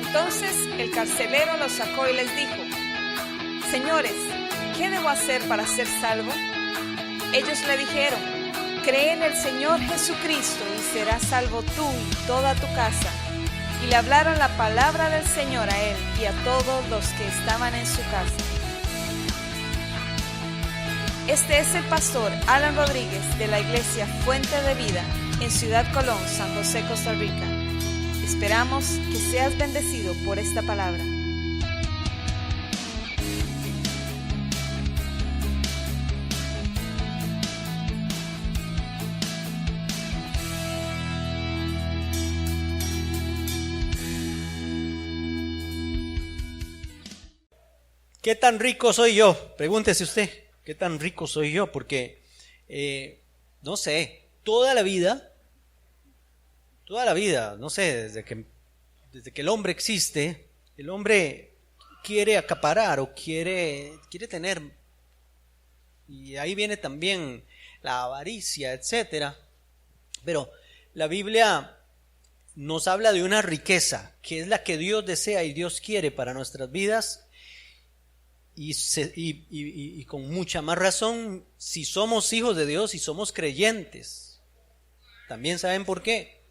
Entonces el carcelero los sacó y les dijo: Señores, ¿qué debo hacer para ser salvo? Ellos le dijeron: Cree en el Señor Jesucristo y serás salvo tú y toda tu casa. Y le hablaron la palabra del Señor a él y a todos los que estaban en su casa. Este es el pastor Alan Rodríguez de la iglesia Fuente de Vida en Ciudad Colón, San José, Costa Rica. Esperamos que seas bendecido por esta palabra. ¿Qué tan rico soy yo? Pregúntese usted, ¿qué tan rico soy yo? Porque, no sé, toda la vida, no sé, desde que el hombre existe, el hombre quiere acaparar o quiere tener, y ahí viene también la avaricia, etcétera. Pero la Biblia nos habla de una riqueza que es la que Dios desea y Dios quiere para nuestras vidas. Y con mucha más razón si somos hijos de Dios y somos creyentes. También saben por qué.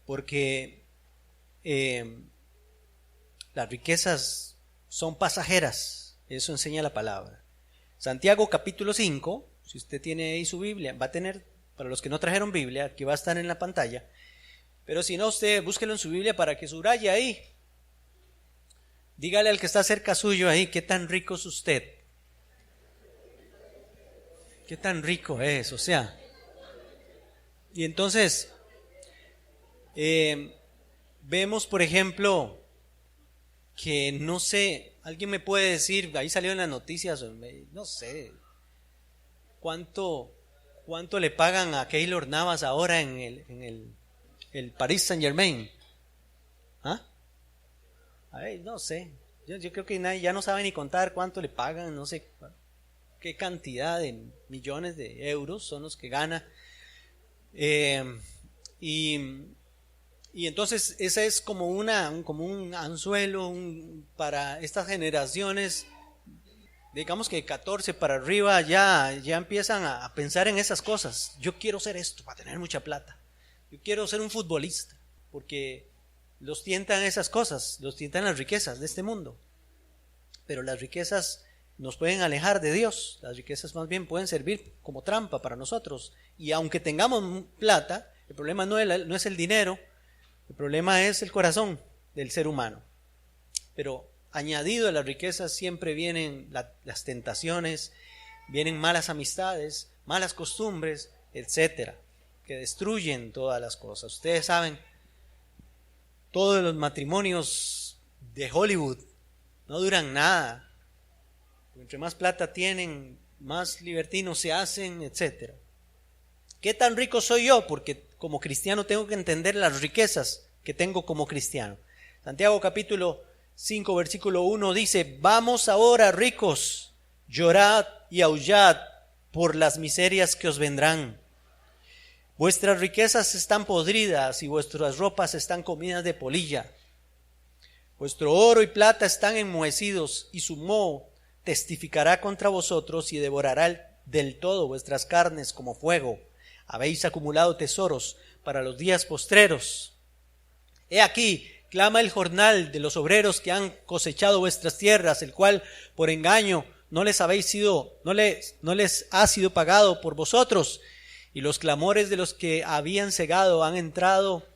Porque las riquezas son pasajeras. Eso enseña la palabra. Santiago capítulo 5, si usted tiene ahí su Biblia, va a tener, para los que no trajeron Biblia, aquí va a estar en la pantalla. Pero si no, usted búsquelo en su Biblia para que subraye ahí. Dígale al que está cerca suyo ahí, ¿qué tan rico es usted? ¿Qué tan rico es? O sea, y entonces, vemos por ejemplo, que no sé, alguien me puede decir, ahí salió en las noticias, no sé, ¿cuánto le pagan a Keylor Navas ahora en el Paris Saint-Germain? ¿Ah? Ay, no sé, yo creo que nadie ya no sabe ni contar cuánto le pagan, no sé qué cantidad de millones de euros son los que gana. Y entonces ese es como un anzuelo para estas generaciones, digamos que 14 para arriba ya empiezan a pensar en esas cosas. Yo quiero ser esto para tener mucha plata, yo quiero ser un futbolista, porque los tientan esas cosas, los tientan las riquezas de este mundo. Pero las riquezas nos pueden alejar de Dios. Las riquezas más bien pueden servir como trampa para nosotros. Y aunque tengamos plata, el problema no es el dinero, el problema es el corazón del ser humano. Pero añadido a las riquezas siempre vienen las tentaciones, vienen malas amistades, malas costumbres, etcétera, que destruyen todas las cosas. Ustedes saben, todos los matrimonios de Hollywood no duran nada. Entre más plata tienen, más libertinos se hacen, etc. ¿Qué tan rico soy yo? Porque como cristiano tengo que entender las riquezas que tengo como cristiano. Santiago capítulo 5 versículo 1 dice: Vamos ahora, ricos, llorad y aullad por las miserias que os vendrán. Vuestras riquezas están podridas y vuestras ropas están comidas de polilla. Vuestro oro y plata están enmohecidos y su moho testificará contra vosotros y devorará del todo vuestras carnes como fuego. Habéis acumulado tesoros para los días postreros. He aquí, clama el jornal de los obreros que han cosechado vuestras tierras, el cual por engaño no les ha sido pagado por vosotros. Y los clamores de los que habían cegado han entrado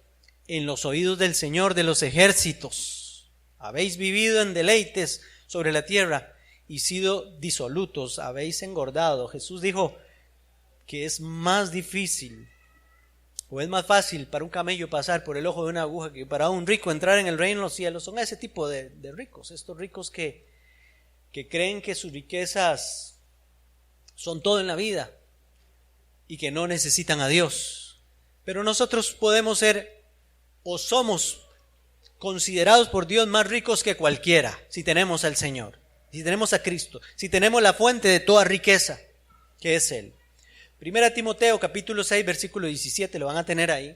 en los oídos del Señor de los ejércitos. Habéis vivido en deleites sobre la tierra y sido disolutos, habéis engordado. Jesús dijo que es más difícil o es más fácil para un camello pasar por el ojo de una aguja que para un rico entrar en el reino de los cielos. Son ese tipo de ricos, estos ricos que creen que sus riquezas son todo en la vida y que no necesitan a Dios. Pero nosotros podemos ser o somos considerados por Dios más ricos que cualquiera si tenemos al Señor, si tenemos a Cristo, si tenemos la fuente de toda riqueza, que es Él. Primera Timoteo capítulo 6 versículo 17, lo van a tener ahí.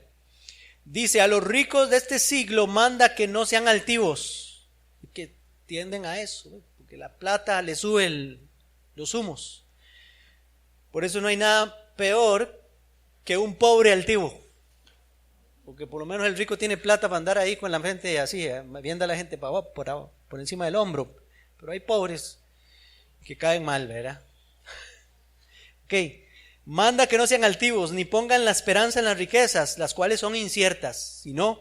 Dice, a los ricos de este siglo manda que no sean altivos, que tienden a eso, porque la plata le sube los humos. Por eso no hay nada peor que un pobre altivo, porque por lo menos el rico tiene plata para andar ahí con la frente así, viendo a la gente por encima del hombro, pero hay pobres que caen mal, ¿verdad? Ok, manda que no sean altivos, ni pongan la esperanza en las riquezas, las cuales son inciertas, sino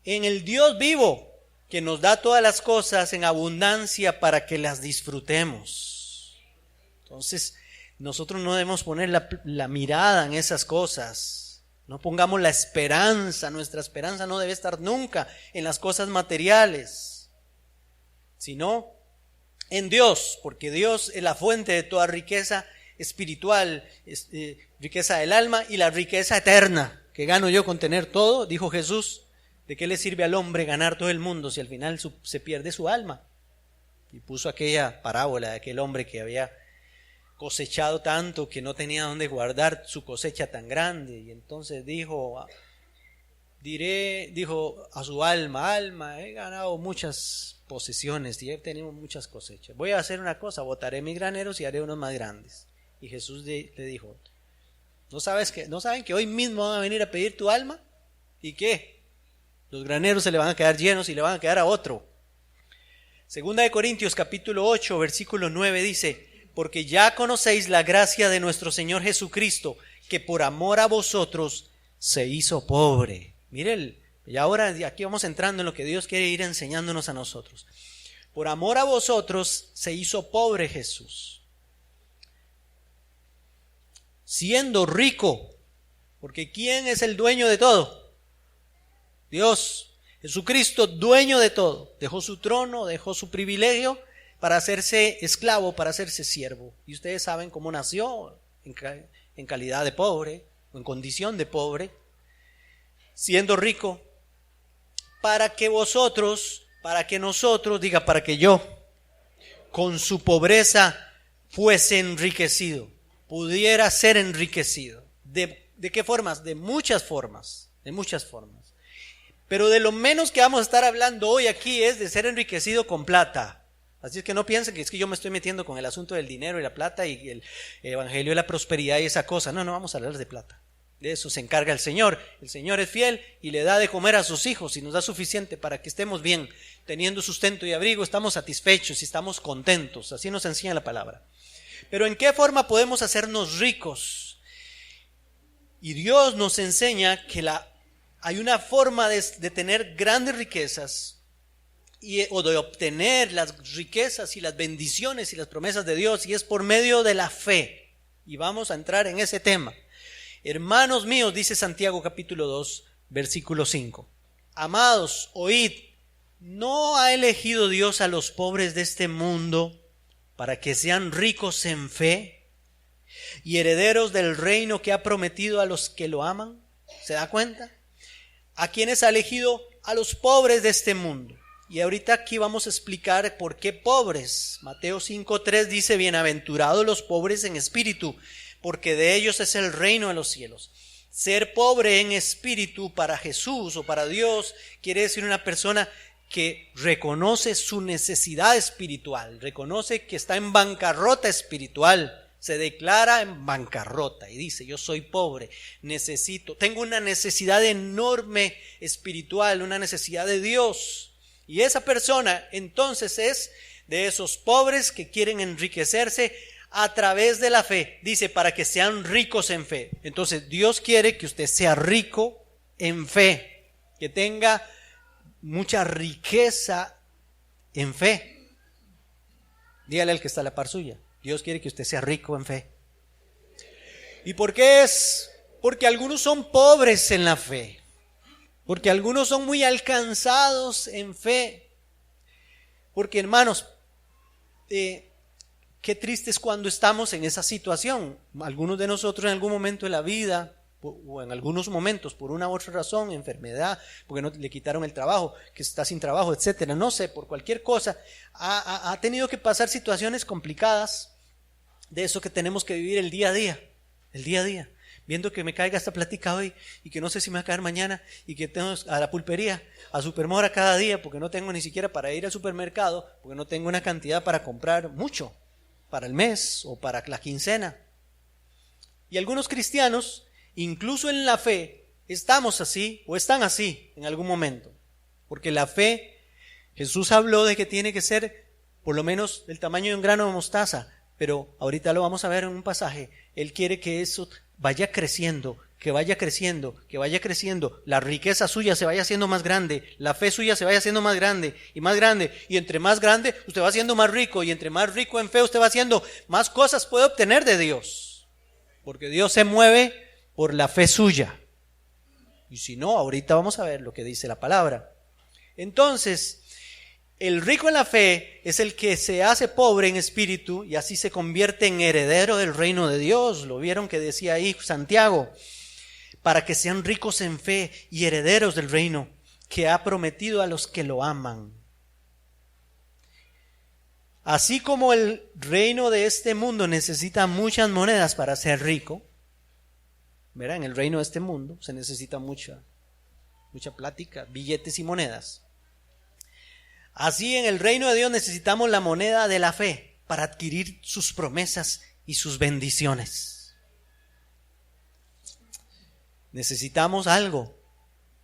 en el Dios vivo, que nos da todas las cosas en abundancia para que las disfrutemos. Entonces, nosotros no debemos poner la mirada en esas cosas. No pongamos la esperanza, nuestra esperanza no debe estar nunca en las cosas materiales, sino en Dios, porque Dios es la fuente de toda riqueza espiritual, riqueza del alma y la riqueza eterna. ¿Qué gano yo con tener todo? Dijo Jesús. ¿De qué le sirve al hombre ganar todo el mundo si al final se pierde su alma? Y puso aquella parábola de aquel hombre que había cosechado tanto que no tenía dónde guardar su cosecha tan grande, y entonces dijo a su alma, he ganado muchas posesiones y he tenido muchas cosechas, voy a hacer una cosa, botaré mis graneros y haré unos más grandes. Y Jesús le dijo, ¿no saben que hoy mismo van a venir a pedir tu alma? ¿Y qué? Los graneros se le van a quedar llenos y le van a quedar a otro. Segunda de Corintios capítulo 8 versículo 9 dice, porque ya conocéis la gracia de nuestro Señor Jesucristo, que por amor a vosotros se hizo pobre. Mire, y ahora aquí vamos entrando en lo que Dios quiere ir enseñándonos a nosotros. Por amor a vosotros se hizo pobre Jesús, siendo rico, porque ¿quién es el dueño de todo? Dios. Jesucristo, dueño de todo, dejó su trono, dejó su privilegio para hacerse esclavo, para hacerse siervo. Y ustedes saben cómo nació, en calidad de pobre, o en condición de pobre, siendo rico, para que yo, con su pobreza fuese enriquecido, pudiera ser enriquecido. ¿De qué formas? De muchas formas. Pero de lo menos que vamos a estar hablando hoy aquí es de ser enriquecido con plata. Así es que no piensen que es que yo me estoy metiendo con el asunto del dinero y la plata y el evangelio de la prosperidad y esa cosa. No vamos a hablar de plata. De eso se encarga el Señor. El Señor es fiel y le da de comer a sus hijos y nos da suficiente para que estemos bien, teniendo sustento y abrigo, estamos satisfechos y estamos contentos. Así nos enseña la palabra. Pero ¿en qué forma podemos hacernos ricos? Y Dios nos enseña que hay una forma de tener grandes riquezas o de obtener las riquezas y las bendiciones y las promesas de Dios, y es por medio de la fe. Y vamos a entrar en ese tema. Hermanos míos, dice Santiago capítulo 2, versículo 5. Amados, oíd, ¿no ha elegido Dios a los pobres de este mundo para que sean ricos en fe y herederos del reino que ha prometido a los que lo aman? ¿Se da cuenta? ¿A quiénes ha elegido? A los pobres de este mundo. Y ahorita aquí vamos a explicar por qué pobres. Mateo 5:3 dice, bienaventurados los pobres en espíritu, porque de ellos es el reino de los cielos. Ser pobre en espíritu para Jesús o para Dios quiere decir una persona que reconoce su necesidad espiritual, reconoce que está en bancarrota espiritual. Se declara en bancarrota y dice, yo soy pobre, tengo una necesidad enorme espiritual, una necesidad de Dios. Y esa persona entonces es de esos pobres que quieren enriquecerse a través de la fe. Dice, para que sean ricos en fe. Entonces Dios quiere que usted sea rico en fe, que tenga mucha riqueza en fe. Dígale al que está a la par suya, Dios quiere que usted sea rico en fe. ¿Y por qué es? Porque algunos son pobres en la fe. Porque algunos son muy alcanzados en fe. Porque hermanos, qué triste es cuando estamos en esa situación. Algunos de nosotros en algún momento de la vida, o en algunos momentos por una u otra razón, enfermedad, porque no le quitaron el trabajo, que está sin trabajo, etcétera, no sé, por cualquier cosa, ha tenido que pasar situaciones complicadas de eso que tenemos que vivir el día a día. viendo que me caiga esta plática hoy y que no sé si me va a caer mañana y que tengo a la pulpería, a Supermora cada día porque no tengo ni siquiera para ir al supermercado, porque no tengo una cantidad para comprar mucho para el mes o para la quincena. Y algunos cristianos, incluso en la fe, estamos así o están así en algún momento, porque la fe, Jesús habló de que tiene que ser por lo menos del tamaño de un grano de mostaza, pero ahorita lo vamos a ver en un pasaje. Él quiere que eso vaya creciendo, que vaya creciendo, que vaya creciendo, la riqueza suya se vaya haciendo más grande, la fe suya se vaya haciendo más grande, y entre más grande usted va siendo más rico, y entre más rico en fe usted va haciendo más cosas puede obtener de Dios, porque Dios se mueve por la fe suya. Y si no, ahorita vamos a ver lo que dice la palabra. Entonces, el rico en la fe es el que se hace pobre en espíritu y así se convierte en heredero del reino de Dios. Lo vieron que decía ahí Santiago, para que sean ricos en fe y herederos del reino que ha prometido a los que lo aman. Así como el reino de este mundo necesita muchas monedas para ser rico, ¿verdad? En el reino de este mundo se necesita mucha plática, billetes y monedas. Así en el reino de Dios necesitamos la moneda de la fe para adquirir sus promesas y sus bendiciones. Necesitamos algo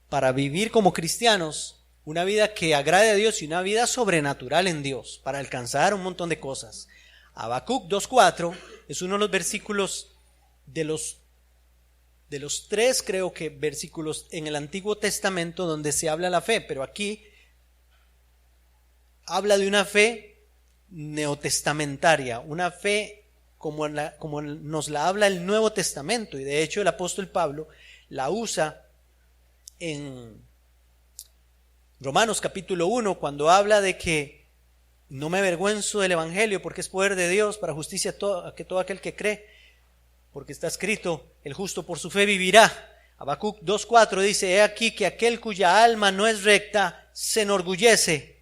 para vivir como cristianos, una vida que agrade a Dios y una vida sobrenatural en Dios, para alcanzar un montón de cosas. Habacuc 2:4 es uno de los versículos de los 3, creo que, versículos en el Antiguo Testamento donde se habla de la fe, pero aquí habla de una fe neotestamentaria, una fe como nos la habla el Nuevo Testamento, y de hecho el apóstol Pablo la usa en Romanos capítulo 1 cuando habla de que no me avergüenzo del evangelio porque es poder de Dios para justicia a todo aquel que cree, porque está escrito, el justo por su fe vivirá. Habacuc 2:4 dice, he aquí que aquel cuya alma no es recta se enorgullece.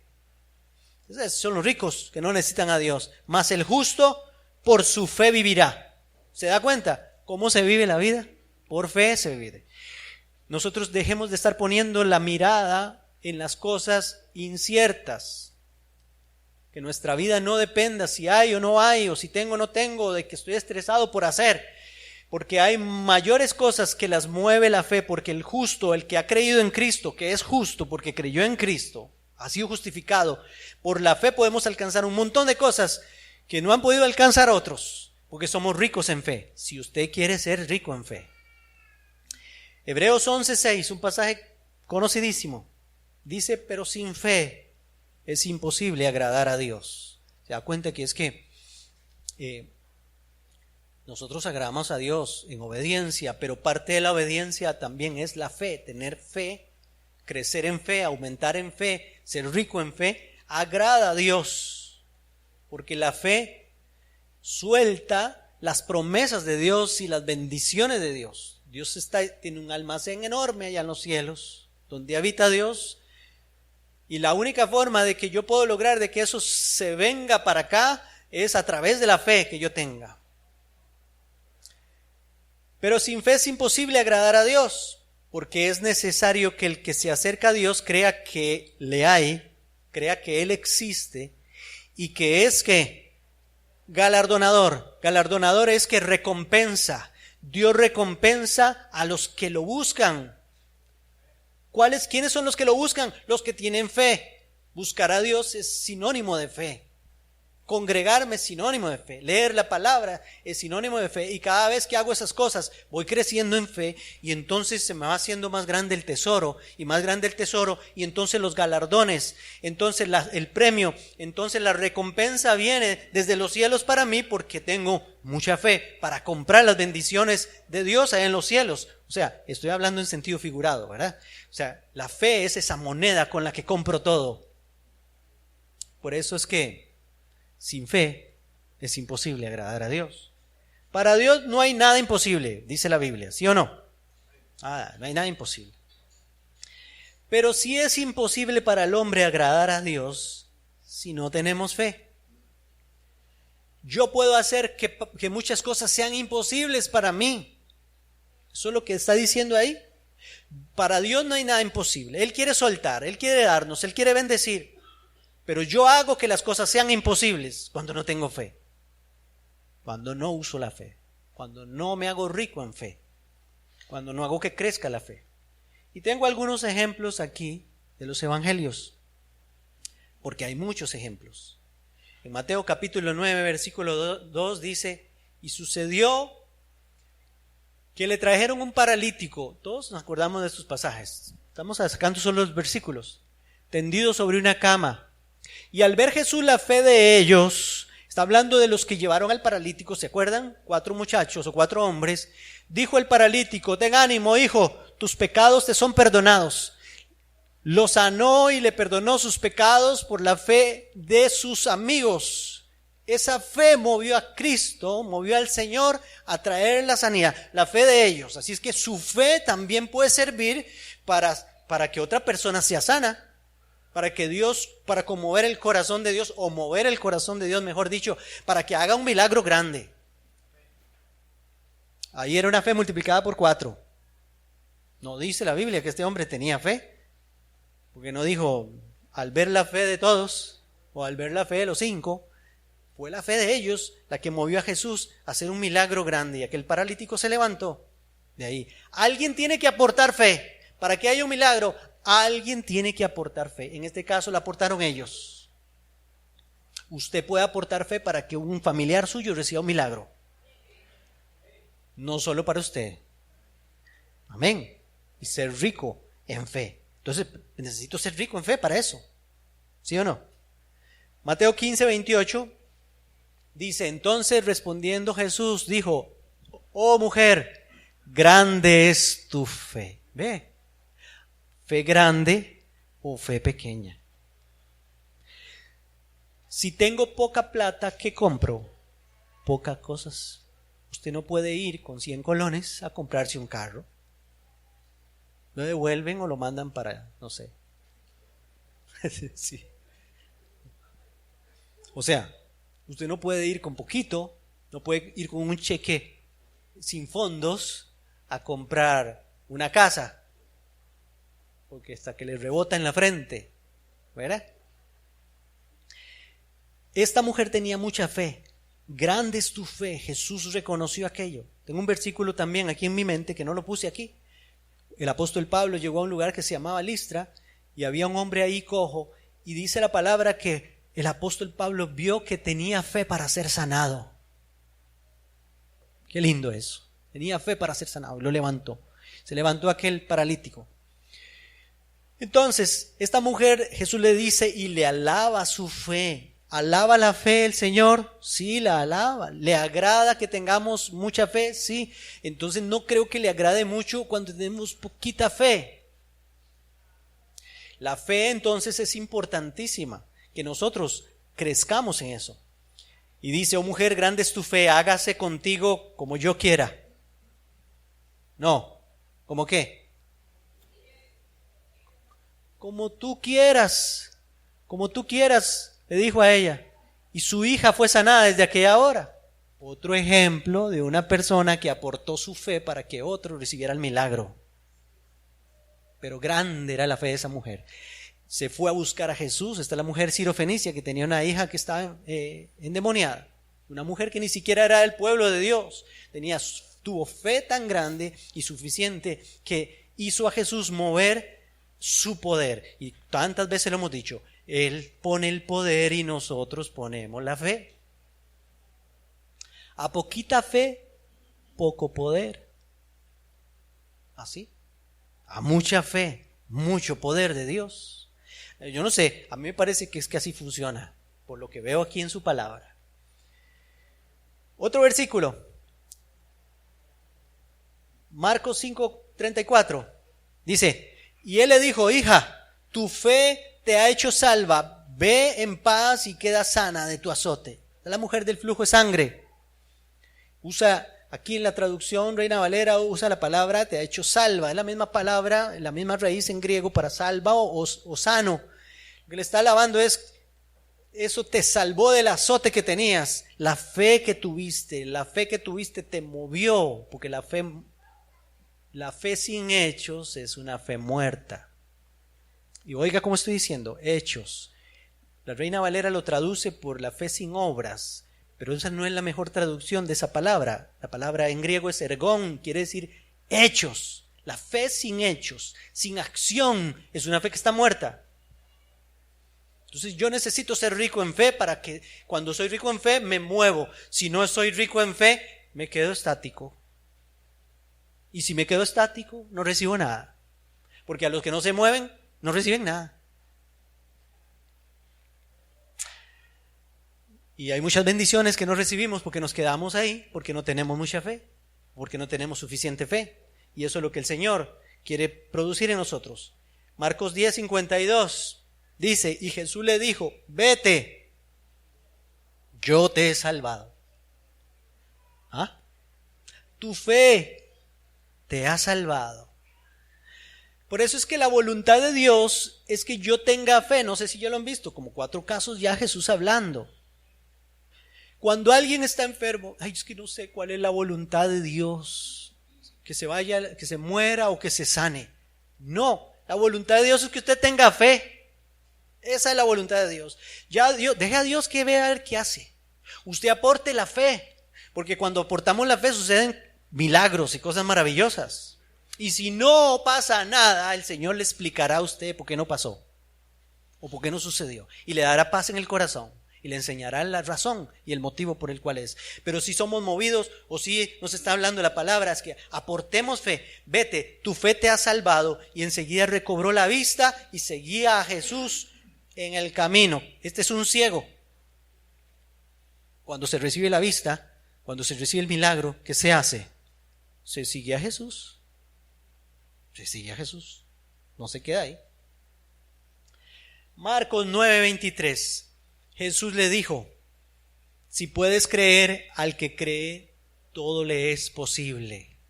Esos son los ricos que no necesitan a Dios, mas el justo por su fe vivirá. ¿Se da cuenta cómo se vive la vida? Por fe se vive. Nosotros dejemos de estar poniendo la mirada en las cosas inciertas. Que nuestra vida no dependa si hay o no hay, o si tengo o no tengo, de que estoy estresado por hacer. Porque hay mayores cosas que las mueve la fe, porque el justo, el que ha creído en Cristo, que es justo porque creyó en Cristo, ha sido justificado. Por la fe podemos alcanzar un montón de cosas que no han podido alcanzar otros, porque somos ricos en fe, si usted quiere ser rico en fe. Hebreos 11:6, un pasaje conocidísimo, dice, pero sin fe es imposible agradar a Dios. Se da cuenta que es que nosotros agradamos a Dios en obediencia, pero parte de la obediencia también es la fe, tener fe, crecer en fe, aumentar en fe, ser rico en fe, agrada a Dios, porque la fe suelta las promesas de Dios y las bendiciones de Dios. Dios tiene un almacén enorme allá en los cielos, donde habita Dios, y la única forma de que yo puedo lograr de que eso se venga para acá es a través de la fe que yo tenga. Pero sin fe es imposible agradar a Dios, porque es necesario que el que se acerca a Dios crea que le hay, crea que Él existe y que es que galardonador. Galardonador es que recompensa. Dios recompensa a los que lo buscan. ¿Quiénes son los que lo buscan? Los que tienen fe. Buscar a Dios es sinónimo de fe. Congregarme es sinónimo de fe. Leer la palabra es sinónimo de fe. Y cada vez que hago esas cosas voy creciendo en fe y entonces se me va haciendo más grande el tesoro y más grande el tesoro y entonces los galardones, entonces el premio, entonces la recompensa viene desde los cielos para mí porque tengo mucha fe para comprar las bendiciones de Dios allá en los cielos. O sea, estoy hablando en sentido figurado, ¿verdad? O sea, la fe es esa moneda con la que compro todo. Por eso es que sin fe es imposible agradar a Dios. Para Dios no hay nada imposible, dice la Biblia, ¿sí o no? No hay nada imposible. Pero sí es imposible para el hombre agradar a Dios si no tenemos fe. Yo puedo hacer que muchas cosas sean imposibles para mí. Eso es lo que está diciendo ahí. Para Dios no hay nada imposible. Él quiere soltar, Él quiere darnos, Él quiere bendecir. Pero yo hago que las cosas sean imposibles cuando no tengo fe. Cuando no uso la fe. Cuando no me hago rico en fe. Cuando no hago que crezca la fe. Y tengo algunos ejemplos aquí de los evangelios. Porque hay muchos ejemplos. En Mateo capítulo 9, versículo 2 dice: y sucedió que le trajeron un paralítico. Todos nos acordamos de estos pasajes. Estamos sacando solo los versículos. Tendido sobre una cama. Y al ver Jesús la fe de ellos, está hablando de los que llevaron al paralítico, ¿se acuerdan? 4 muchachos o 4 hombres. Dijo el paralítico: ten ánimo, hijo, tus pecados te son perdonados. Lo sanó y le perdonó sus pecados por la fe de sus amigos. Esa fe movió a Cristo, movió al Señor a traer la sanidad, la fe de ellos. Así es que su fe también puede servir para que otra persona sea sana, para conmover el corazón de Dios, o mover el corazón de Dios, mejor dicho, para que haga un milagro grande. Ahí era una fe multiplicada por 4. No dice la Biblia que este hombre tenía fe, porque no dijo al ver la fe de todos o al ver la fe de los 5. Fue la fe de ellos la que movió a Jesús a hacer un milagro grande, y aquel paralítico se levantó de ahí. Alguien tiene que aportar fe para que haya un milagro. Alguien tiene que aportar fe. En este caso la aportaron ellos. Usted puede aportar fe para que un familiar suyo reciba un milagro. No solo para usted. Amén. Y ser rico en fe. Entonces necesito ser rico en fe para eso. ¿Sí o no? Mateo 15, 28 dice: entonces respondiendo Jesús dijo: oh mujer, grande es tu fe. Ve, fe grande o fe pequeña. Si tengo poca plata, ¿qué compro? Pocas cosas. Usted no puede ir con 100 colones a comprarse un carro. Lo devuelven o lo mandan para, no sé. Sí. O sea, usted no puede ir con poquito, no puede ir con un cheque sin fondos a comprar una casa, porque hasta que le rebota en la frente, ¿verdad? Esta mujer tenía mucha fe. Grande es tu fe. Jesús reconoció aquello. Tengo un versículo también aquí en mi mente que no lo puse aquí. El apóstol Pablo llegó a un lugar que se llamaba Listra y había un hombre ahí cojo, y dice la palabra que el apóstol Pablo vio que tenía fe para ser sanado. Qué lindo eso. Tenía fe para ser sanado. Lo levantó. Se levantó aquel paralítico. Entonces, esta mujer, Jesús le dice y le alaba su fe. ¿Alaba la fe el Señor? Sí, la alaba. ¿Le agrada que tengamos mucha fe? Sí. Entonces no creo que le agrade mucho cuando tenemos poquita fe. La fe entonces es importantísima, que nosotros crezcamos en eso. Y dice: oh mujer, grande es tu fe, hágase contigo como yo quiera. No, ¿cómo qué? Como tú quieras, le dijo a ella. Y su hija fue sanada desde aquella hora. Otro ejemplo de una persona que aportó su fe para que otro recibiera el milagro. Pero grande era la fe de esa mujer. Se fue a buscar a Jesús. Está la mujer sirofenicia que tenía una hija que estaba endemoniada. Una mujer que ni siquiera era del pueblo de Dios. Tuvo fe tan grande y suficiente que hizo a Jesús mover su poder. Y tantas veces lo hemos dicho: Él pone el poder y nosotros ponemos la fe. A poquita fe, poco poder. Así. A mucha fe, mucho poder de Dios. Yo no sé, a mí me parece que es que así funciona, por lo que veo aquí en su palabra. Otro versículo. Marcos 5:34. Dice: y él le dijo: hija, tu fe te ha hecho salva, ve en paz y queda sana de tu azote. La mujer del flujo de sangre. Usa aquí en la traducción Reina Valera, usa la palabra te ha hecho salva. Es la misma palabra, la misma raíz en griego para salva o sano. Lo que le está alabando es: eso te salvó del azote que tenías. La fe que tuviste te movió, porque la fe La fe sin hechos es una fe muerta. Y oiga cómo estoy diciendo, hechos. La Reina Valera lo traduce por la fe sin obras, pero esa no es la mejor traducción de esa palabra. La palabra en griego es ergón, quiere decir hechos. La fe sin hechos, sin acción, es una fe que está muerta. Entonces yo necesito ser rico en fe para que cuando soy rico en fe me muevo. Si no soy rico en fe, me quedo estático. Y si me quedo estático, no recibo nada. Porque a los que no se mueven, no reciben nada. Y hay muchas bendiciones que no recibimos porque nos quedamos ahí, porque no tenemos mucha fe, porque no tenemos suficiente fe. Y eso es lo que el Señor quiere producir en nosotros. Marcos 10:52 dice, y Jesús le dijo, vete, yo te he salvado. ¿Ah? Tu fe te ha salvado. Por eso es que la voluntad de Dios es que yo tenga fe. No sé si ya lo han visto, como 4 casos ya Jesús hablando. Cuando alguien está enfermo, ay, es que no sé cuál es la voluntad de Dios, que se vaya, que se muera o que se sane. No, la voluntad de Dios es que usted tenga fe. Esa es la voluntad de Dios. Ya Dios, deje a Dios que vea a ver qué hace. Usted aporte la fe, porque cuando aportamos la fe suceden milagros y cosas maravillosas. Y si no pasa nada, el Señor le explicará a usted por qué no pasó o por qué no sucedió y le dará paz en el corazón. Y le enseñará la razón y el motivo por el cual es. Pero si somos movidos o si nos está hablando la palabra, es que aportemos fe. Vete, tu fe te ha salvado. Y enseguida recobró la vista y seguía a Jesús en el camino. Este es un ciego. Cuando se recibe la vista, cuando se recibe el milagro, ¿qué se hace? Se sigue a Jesús. Se sigue a Jesús. No se queda ahí. Marcos 9:23. Jesús le dijo, si puedes creer, al que cree, todo le es posible.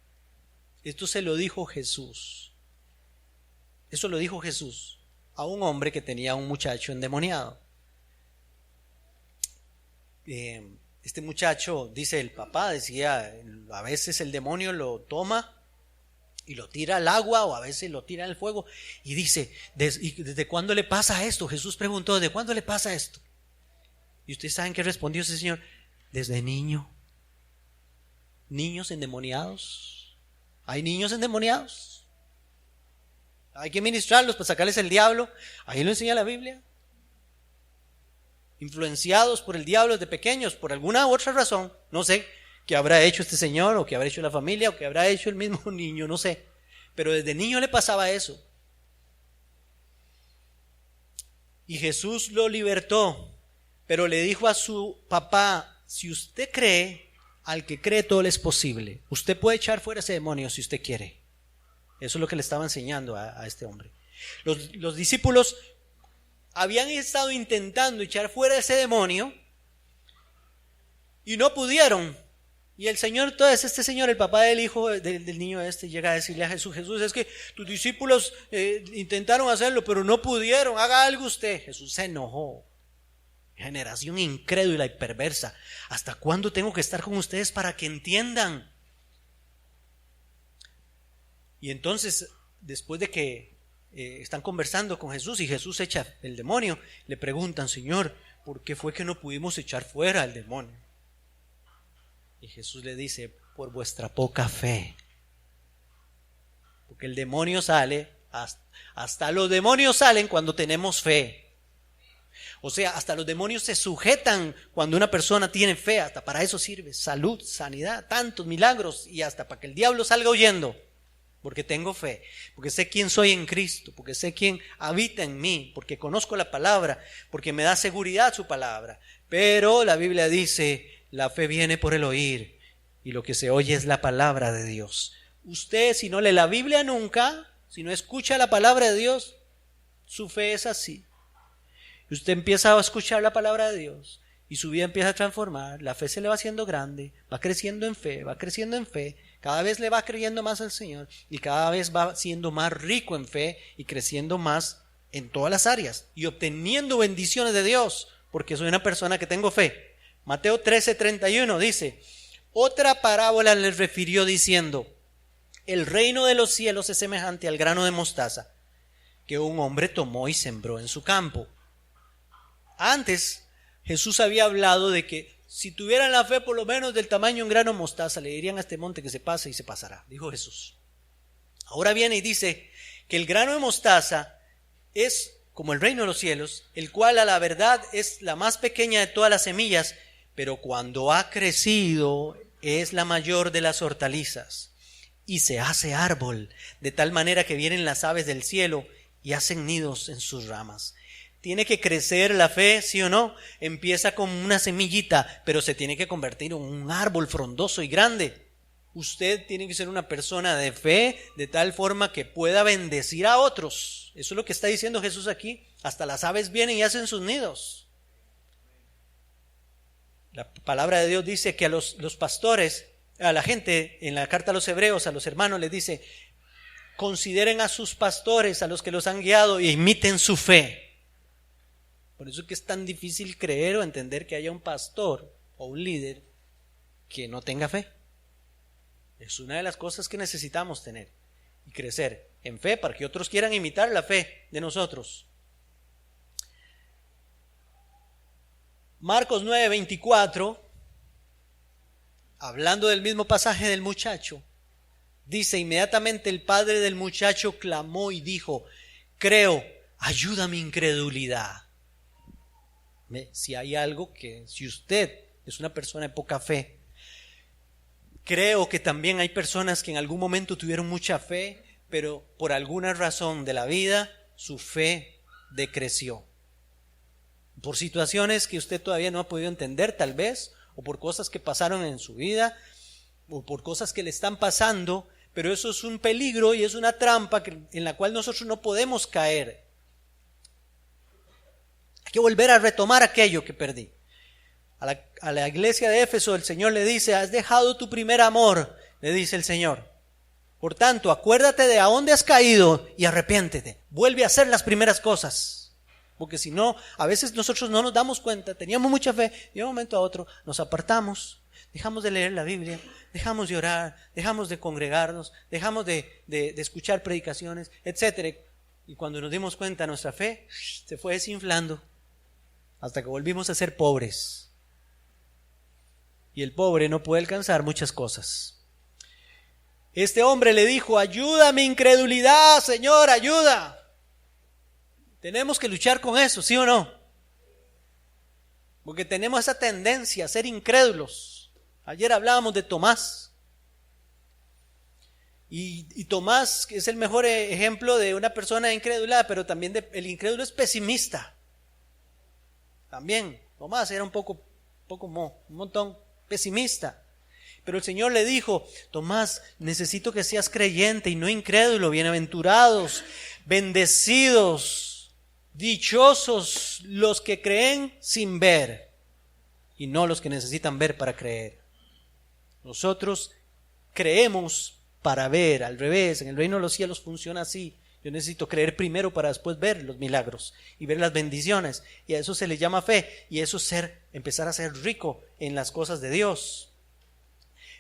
Esto se lo dijo Jesús. Eso lo dijo Jesús a un hombre que tenía un muchacho endemoniado. Este muchacho, dice el papá, decía, a veces el demonio lo toma y lo tira al agua o a veces lo tira al fuego. Y dice, ¿desde cuándo le pasa esto? Jesús preguntó, ¿desde cuándo le pasa esto? Y ustedes saben qué respondió ese señor, desde niño. Niños endemoniados. Hay niños endemoniados. Hay que ministrarlos para sacarles el diablo. Ahí lo enseña la Biblia. Influenciados por el diablo desde pequeños, por alguna u otra razón. No sé qué habrá hecho este señor, o qué habrá hecho la familia, o qué habrá hecho el mismo niño, no sé. Pero desde niño le pasaba eso. Y Jesús lo libertó. Pero le dijo a su papá, si usted cree, al que cree todo le es posible. Usted puede echar fuera ese demonio si usted quiere. Eso es lo que le estaba enseñando a este hombre. Los discípulos habían estado intentando echar fuera ese demonio y no pudieron. Y el Señor, entonces este señor, el papá del hijo del niño llega a decirle a Jesús, Jesús, es que tus discípulos intentaron hacerlo, pero no pudieron, haga algo usted. Jesús se enojó. Generación incrédula y perversa. ¿Hasta cuándo tengo que estar con ustedes para que entiendan? Y entonces, después de que están conversando con Jesús y Jesús echa el demonio, le preguntan, Señor, ¿por qué fue que no pudimos echar fuera al demonio? Y Jesús le dice, por vuestra poca fe. Porque el demonio sale, hasta los demonios salen cuando tenemos fe. O sea, hasta los demonios se sujetan cuando una persona tiene fe. Hasta para eso sirve salud, sanidad, tantos milagros. Y hasta para que el diablo salga huyendo. Porque tengo fe, porque sé quién soy en Cristo, porque sé quién habita en mí, porque conozco la palabra, porque me da seguridad su palabra. Pero la Biblia dice, la fe viene por el oír y lo que se oye es la palabra de Dios. Usted, si no lee la Biblia nunca, si no escucha la palabra de Dios, su fe es así. Usted empieza a escuchar la palabra de Dios y su vida empieza a transformar, la fe se le va haciendo grande, va creciendo en fe, cada vez le va creyendo más al Señor y cada vez va siendo más rico en fe y creciendo más en todas las áreas y obteniendo bendiciones de Dios, porque soy una persona que tengo fe. Mateo 13:31 dice, otra parábola les refirió diciendo, El reino de los cielos es semejante al grano de mostaza que un hombre tomó y sembró en su campo. Antes, Jesús había hablado de que si tuvieran la fe por lo menos del tamaño de un grano de mostaza, le dirían a este monte que se pase y se pasará, dijo Jesús. Ahora viene y dice que el grano de mostaza es como el reino de los cielos, el cual a la verdad es la más pequeña de todas las semillas, pero cuando ha crecido es la mayor de las hortalizas y se hace árbol, de tal manera que vienen las aves del cielo y hacen nidos en sus ramas. Tiene que crecer la fe, ¿sí o no? Empieza como una semillita, pero se tiene que convertir en un árbol frondoso y grande. Usted tiene que ser una persona de fe de tal forma que pueda bendecir a otros. Eso es lo que está diciendo Jesús aquí. Hasta las aves vienen y hacen sus nidos. La palabra de Dios dice que a los pastores, a la gente, en la carta a los hebreos, a los hermanos les dice: consideren a sus pastores, a los que los han guiado, y imiten su fe. Por eso es que es tan difícil creer o entender que haya un pastor o un líder que no tenga fe. Es una de las cosas que necesitamos tener y crecer en fe para que otros quieran imitar la fe de nosotros. Marcos 9:24, hablando del mismo pasaje del muchacho, dice: inmediatamente el padre del muchacho clamó y dijo: creo, ayuda mi incredulidad. Si hay algo que, si usted es una persona de poca fe, creo que también hay personas que en algún momento tuvieron mucha fe, pero por alguna razón de la vida su fe decreció. Por situaciones que usted todavía no ha podido entender tal vez, o por cosas que pasaron en su vida, o por cosas que le están pasando, pero eso es un peligro y es una trampa en la cual nosotros no podemos caer. Hay que volver a retomar aquello que perdí. A la iglesia de Éfeso el Señor le dice: has dejado tu primer amor, le dice el Señor. Por tanto, acuérdate de a dónde has caído y arrepiéntete. Vuelve a hacer las primeras cosas. Porque si no, a veces nosotros no nos damos cuenta, teníamos mucha fe y de un momento a otro nos apartamos, dejamos de leer la Biblia, dejamos de orar, dejamos de congregarnos, dejamos de escuchar predicaciones, etc. Y cuando nos dimos cuenta, nuestra fe se fue desinflando hasta que volvimos a ser pobres. Y el pobre no puede alcanzar muchas cosas. Este hombre le dijo: ayuda mi incredulidad, Señor, ayuda. Tenemos que luchar con eso, ¿sí o no? Porque tenemos esa tendencia a ser incrédulos. Ayer hablábamos de Tomás. Y Tomás es el mejor ejemplo de una persona incrédula, pero también el incrédulo es pesimista. También Tomás era un montón pesimista. Pero el Señor le dijo: Tomás, necesito que seas creyente y no incrédulo. Bienaventurados, bendecidos, dichosos los que creen sin ver y no los que necesitan ver para creer. Nosotros creemos para ver, al revés. En el reino de los cielos funciona así. Yo necesito creer primero para después ver los milagros y ver las bendiciones, y a eso se le llama fe, y eso es empezar a ser rico en las cosas de Dios.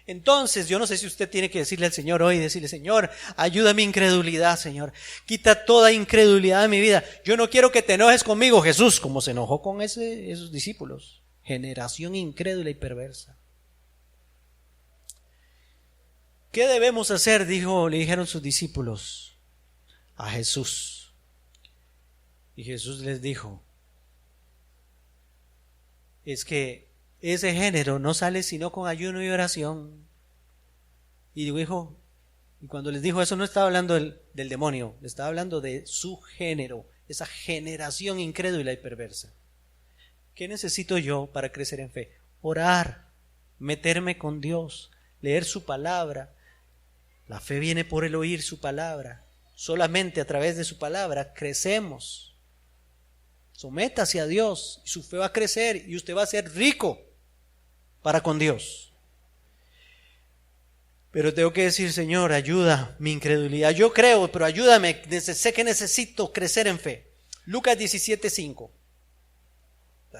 Entonces, yo no sé si usted tiene que decirle al Señor hoy, decirle: Señor, ayuda mi incredulidad, Señor, quita toda incredulidad de mi vida. Yo no quiero que te enojes conmigo, Jesús, como se enojó con esos discípulos. Generación incrédula y perversa. ¿Qué debemos hacer?, le dijeron sus discípulos a Jesús. Y Jesús les dijo: es que ese género no sale sino con ayuno y oración. Y cuando les dijo eso, no estaba hablando del demonio, le estaba hablando de su género, esa generación incrédula y perversa. ¿Qué necesito yo para crecer en fe? Orar, meterme con Dios, leer su palabra. La fe viene por el oír su palabra. Solamente a través de su palabra crecemos. Sométase a Dios y su fe va a crecer y usted va a ser rico para con Dios. Pero tengo que decir: Señor, ayuda mi incredulidad. Yo creo, pero ayúdame. Sé que necesito crecer en fe. Lucas 17:5.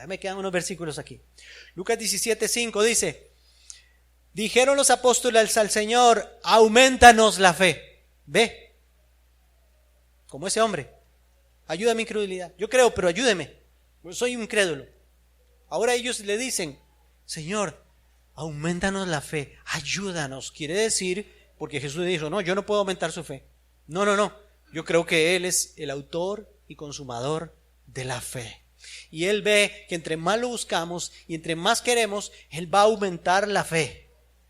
Me quedan unos versículos aquí. Lucas 17:5 Dijeron los apóstoles al Señor, aumentanos la fe. Ve, como ese hombre, ayuda a mi incredulidad. Yo creo, pero ayúdeme, soy un incrédulo. Ahora ellos le dicen, Señor, aumentanos la fe, ayúdanos. Quiere decir, porque Jesús dijo, no, yo no puedo aumentar su fe. No, yo creo que Él es el autor y consumador de la fe. Y Él ve que entre más lo buscamos y entre más queremos, Él va a aumentar la fe.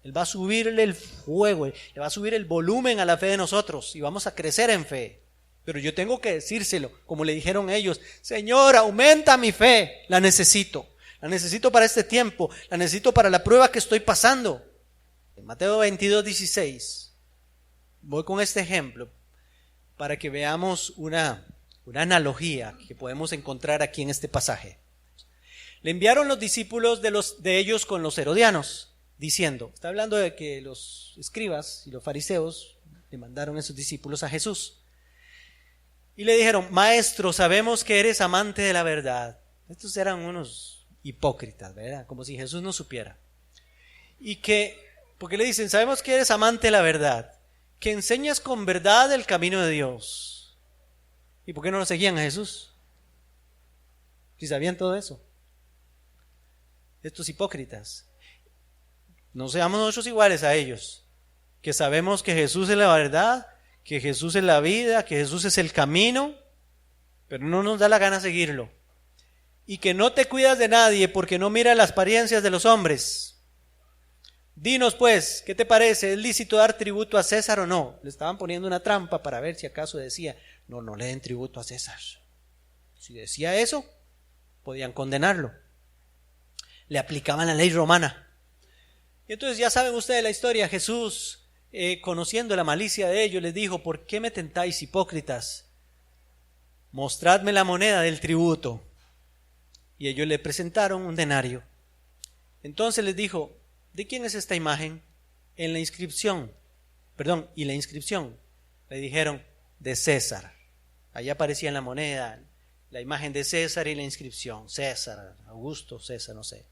Él va a subirle el fuego, le va a subir el volumen a la fe de nosotros y vamos a crecer en fe. Pero yo tengo que decírselo, como le dijeron ellos, Señor, aumenta mi fe, la necesito para este tiempo, la necesito para la prueba que estoy pasando. En Mateo 22:16, voy con este ejemplo para que veamos una analogía que podemos encontrar aquí en este pasaje. Le enviaron los discípulos de ellos con los herodianos, diciendo, está hablando de que los escribas y los fariseos le mandaron a esos discípulos a Jesús. Y le dijeron, Maestro, sabemos que eres amante de la verdad. Estos eran unos hipócritas, ¿verdad? Como si Jesús no supiera. Porque le dicen, sabemos que eres amante de la verdad, que enseñas con verdad el camino de Dios. ¿Y por qué no lo seguían a Jesús? Si sabían todo eso. Estos hipócritas. No seamos nosotros iguales a ellos, que sabemos que Jesús es la verdad, que Jesús es la vida, que Jesús es el camino, pero no nos da la gana seguirlo. Y que no te cuidas de nadie porque no miras las apariencias de los hombres. Dinos pues, ¿qué te parece? ¿Es lícito dar tributo a César o no? Le estaban poniendo una trampa para ver si acaso decía, no le den tributo a César. Si decía eso, podían condenarlo. Le aplicaban la ley romana. Y entonces ya saben ustedes la historia. Jesús, conociendo la malicia de ellos, les dijo, ¿por qué me tentáis, hipócritas? Mostradme la moneda del tributo. Y ellos le presentaron un denario. Entonces les dijo, ¿de quién es esta imagen? Y la inscripción, le dijeron, de César. Allá aparecía en la moneda la imagen de César y la inscripción, César, Augusto, César, no sé.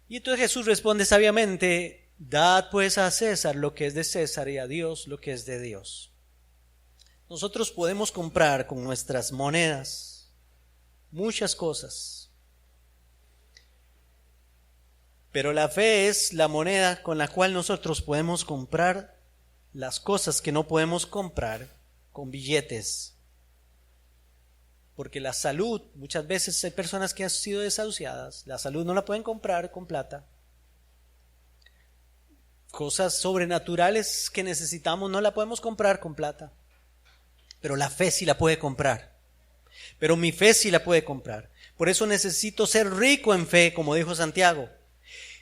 Y entonces Jesús responde sabiamente, dad pues a César lo que es de César y a Dios lo que es de Dios. Nosotros podemos comprar con nuestras monedas muchas cosas, pero la fe es la moneda con la cual nosotros podemos comprar las cosas que no podemos comprar con billetes. Porque la salud, muchas veces hay personas que han sido desahuciadas, la salud no la pueden comprar con plata. Cosas sobrenaturales que necesitamos no la podemos comprar con plata. Pero la fe sí la puede comprar. Pero mi fe sí la puede comprar. Por eso necesito ser rico en fe, como dijo Santiago.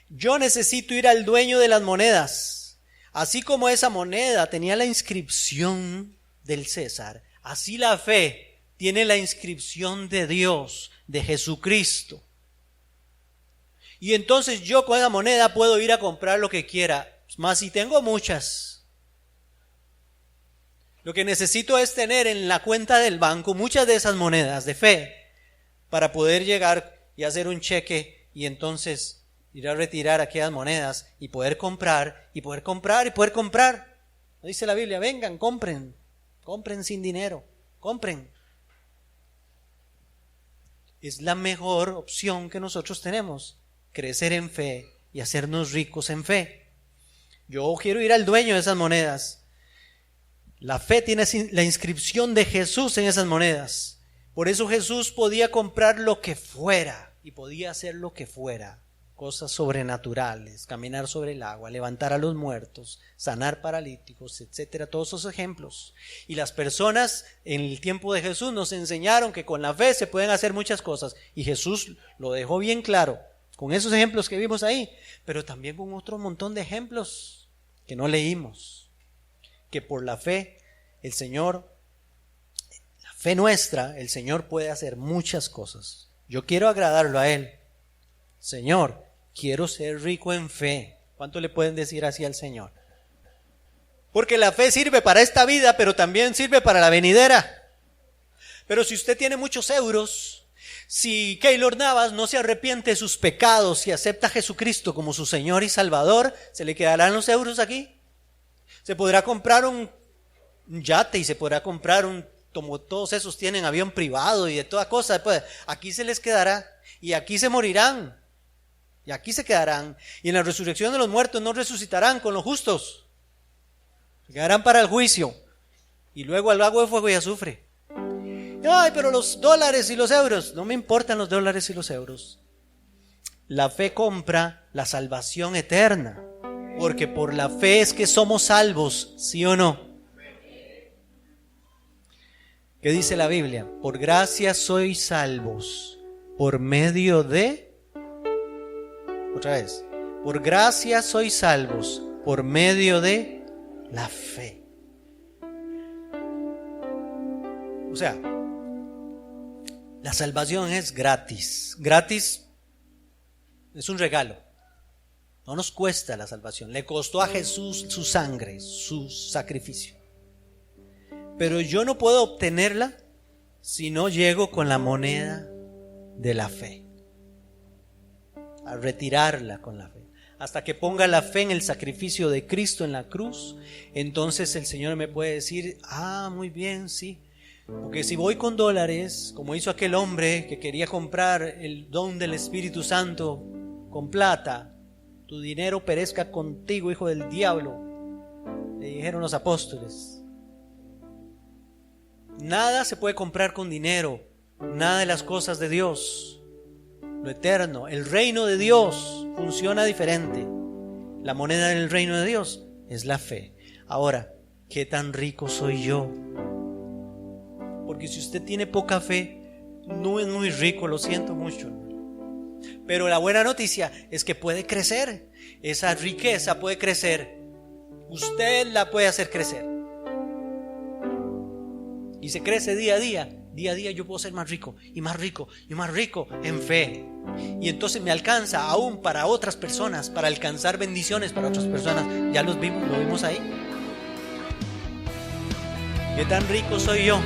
Yo necesito ir al dueño de las monedas. Así como esa moneda tenía la inscripción del César, así la fe tiene la inscripción de Dios, de Jesucristo. Y entonces yo con esa moneda puedo ir a comprar lo que quiera, más si tengo muchas. Lo que necesito es tener en la cuenta del banco muchas de esas monedas de fe para poder llegar y hacer un cheque y entonces ir a retirar aquellas monedas y poder comprar y poder comprar y poder comprar. ¿No dice la Biblia? Vengan, compren sin dinero, compren. Es la mejor opción que nosotros tenemos, crecer en fe y hacernos ricos en fe. Yo quiero ir al dueño de esas monedas. La fe tiene la inscripción de Jesús en esas monedas. Por eso Jesús podía comprar lo que fuera y podía hacer lo que fuera. Cosas sobrenaturales, caminar sobre el agua, levantar a los muertos, sanar paralíticos, etcétera, todos esos ejemplos. Y las personas en el tiempo de Jesús nos enseñaron que con la fe se pueden hacer muchas cosas. Y Jesús lo dejó bien claro, con esos ejemplos que vimos ahí, pero también con otro montón de ejemplos que no leímos. Que por la fe, el Señor, la fe nuestra, el Señor puede hacer muchas cosas. Yo quiero agradarlo a Él. Señor, quiero ser rico en fe. ¿Cuánto le pueden decir así al Señor? Porque la fe sirve para esta vida, pero también sirve para la venidera. Pero si usted tiene muchos euros, Si Keylor Navas no se arrepiente de sus pecados y acepta a Jesucristo como su Señor y Salvador, ¿se le quedarán los euros aquí? Se podrá comprar un yate y se podrá comprar como todos esos tienen avión privado y de toda cosa. Pues aquí se les quedará y aquí se morirán y aquí se quedarán. Y en la resurrección de los muertos no resucitarán con los justos. Se quedarán para el juicio y luego al lago de fuego y azufre. Ay, pero los dólares y los euros, no me importan los dólares y los euros. La fe compra la salvación eterna, porque por la fe es que somos salvos, ¿sí o no? ¿Qué dice la Biblia? Por gracia sois salvos, por medio de... Otra vez, por gracia sois salvos, por medio de la fe. O sea, la salvación es gratis. Gratis es un regalo. No nos cuesta la salvación. Le costó a Jesús su sangre, su sacrificio. Pero yo no puedo obtenerla si no llego con la moneda de la fe. A retirarla con la fe. Hasta que ponga la fe en el sacrificio de Cristo en la cruz, entonces el Señor me puede decir, muy bien, sí. Porque si voy con dólares, como hizo aquel hombre que quería comprar el don del Espíritu Santo con plata, tu dinero perezca contigo, hijo del diablo, le dijeron los apóstoles. Nada se puede comprar con dinero, nada de las cosas de Dios, lo eterno, el reino de Dios funciona diferente. La moneda del reino de Dios es la fe. Ahora, ¿qué tan rico soy yo? Porque si usted tiene poca fe, no es muy rico, lo siento mucho. Pero la buena noticia es que puede crecer. Esa riqueza puede crecer. Usted la puede hacer crecer. Y se crece día a día. Día a día yo puedo ser más rico y más rico y más rico en fe. Y entonces me alcanza aún para otras personas, para alcanzar bendiciones para otras personas. Ya lo vimos ahí. ¿Qué tan rico soy yo?